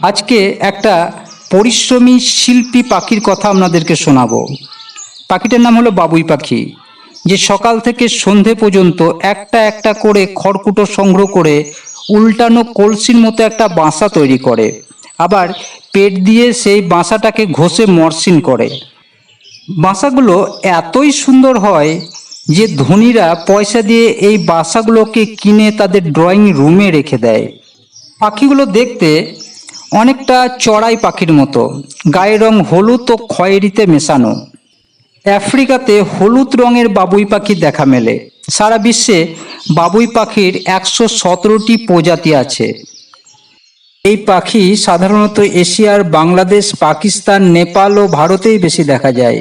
আজকে একটা পরিশ্রমী শিল্পী পাখির কথা আপনাদেরকে শোনাবো। পাখিটার নাম হলো বাবুই পাখি, যে সকাল থেকে সন্ধে পর্যন্ত একটা একটা করে খড়কুটো সংগ্রহ করে উল্টানো কলসির মতো একটা বাসা তৈরি করে, আবার পেট দিয়ে সেই বাসাটাকে ঘষে মসৃণ করে। বাসাগুলো এতই সুন্দর হয় যে ধনীরা পয়সা দিয়ে এই বাসাগুলোকে কিনে তাদের ড্রয়িং রুমে রেখে দেয়। পাখিগুলো দেখতে অনেকটা চড়াই পাখির মতো, গায়ের রং হলুদ ও খয়েরিতে মেশানো। আফ্রিকাতে হলুদ রঙের বাবুই পাখি দেখা মেলে। সারা বিশ্বে বাবুই পাখির 117টি প্রজাতি আছে। এই পাখি সাধারণত এশিয়ার বাংলাদেশ, পাকিস্তান, নেপাল ও ভারতেই বেশি দেখা যায়।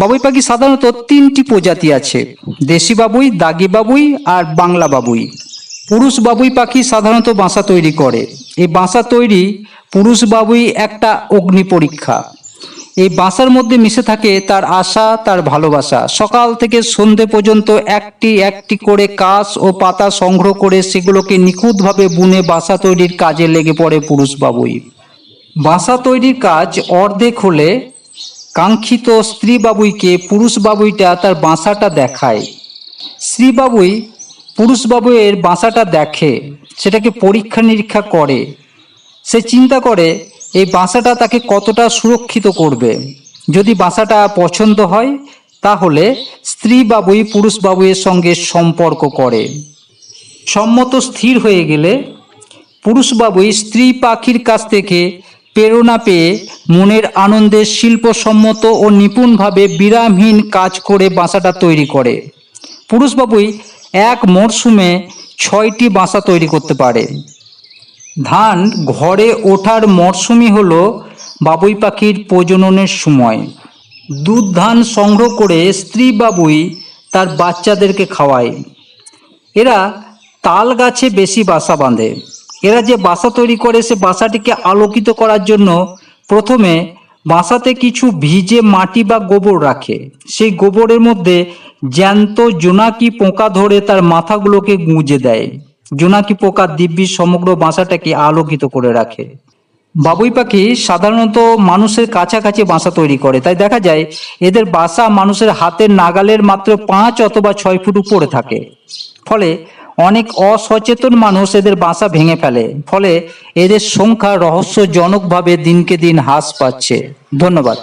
বাবুই পাখি সাধারণত 3টি প্রজাতি আছে: দেশি বাবুই, দাগি বাবুই আর বাংলা বাবুই। পুরুষ বাবুই পাখি সাধারণত বাসা তৈরি করে। এই বাসা তৈরি পুরুষ বাবুই একটা অগ্নি পরীক্ষা। এই বাসার মধ্যে মিশে থাকে তার আশা, তার ভালোবাসা। সকাল থেকে সন্ধে পর্যন্ত একটি একটি করে কাঠ ও পাতা সংগ্রহ করে সেগুলোকে নিখুঁতভাবে বুনে বাসা তৈরির কাজে লেগে পড়ে পুরুষ বাবুই। বাসা তৈরির কাজ অর্ধেক হলে কাঙ্ক্ষিত স্ত্রী বাবুইকে পুরুষ বাবুইটা তার বাসাটা দেখায়। স্ত্রী বাবুই পুরুষ বাবুইয়ের বাসাটা দেখে, সেটাকে পরীক্ষা নিরীক্ষা করে। সে চিন্তা করে এই বাসাটা তাকে কতটা সুরক্ষিত করবে। যদি বাসাটা পছন্দ হয় তাহলে স্ত্রী বাবুই পুরুষ বাবুইয়ের সঙ্গে সম্পর্ক করে। সম্মত স্থির হয়ে গেলে পুরুষ বাবুই স্ত্রী পাখির কাছ থেকে প্রেরণা পেয়ে মনের আনন্দে শিল্পসম্মত ও নিপুণভাবে বিরামহীন কাজ করে বাসাটা তৈরি করে। পুরুষ বাবুই এক মরশুমে 6টি বাসা তৈরি করতে পারে। ধান ঘরে ওঠার মরশুমই হলো বাবুই পাখির প্রজননের সময়। দুধ ধান সংগ্রহ করে স্ত্রী বাবুই তার বাচ্চাদেরকে খাওয়ায়। এরা তাল গাছে বেশি বাসা বাঁধে। এরা যে বাসা তৈরি করে সে বাসাটিকে আলোকিত করার জন্য প্রথমে বাসাতে কিছু ভিজে মাটি বা গোবর রাখে। সেই গোবরের মধ্যে জ্যান্ত জোনাকি পোকা ধরে তার মাথাগুলোকে গুঁজে দেয়। জোনাকি পোকা দিব্যি সমগ্র বাসাটাকে আলোকিত করে রাখে। বাবুই পাখি সাধারণত মানুষের কাছাকাছি বাসা তৈরি করে, তাই দেখা যায় এদের বাসা মানুষের হাতের নাগালের মাত্র 5 অথবা 6 ফুট উপরে থাকে। ফলে অনেক অসচেতন মানুষ এদের বাসা ভেঙে ফেলে। ফলে এদের সংখ্যা রহস্যজনকভাবে দিনকে দিন হ্রাস পাচ্ছে। ধন্যবাদ।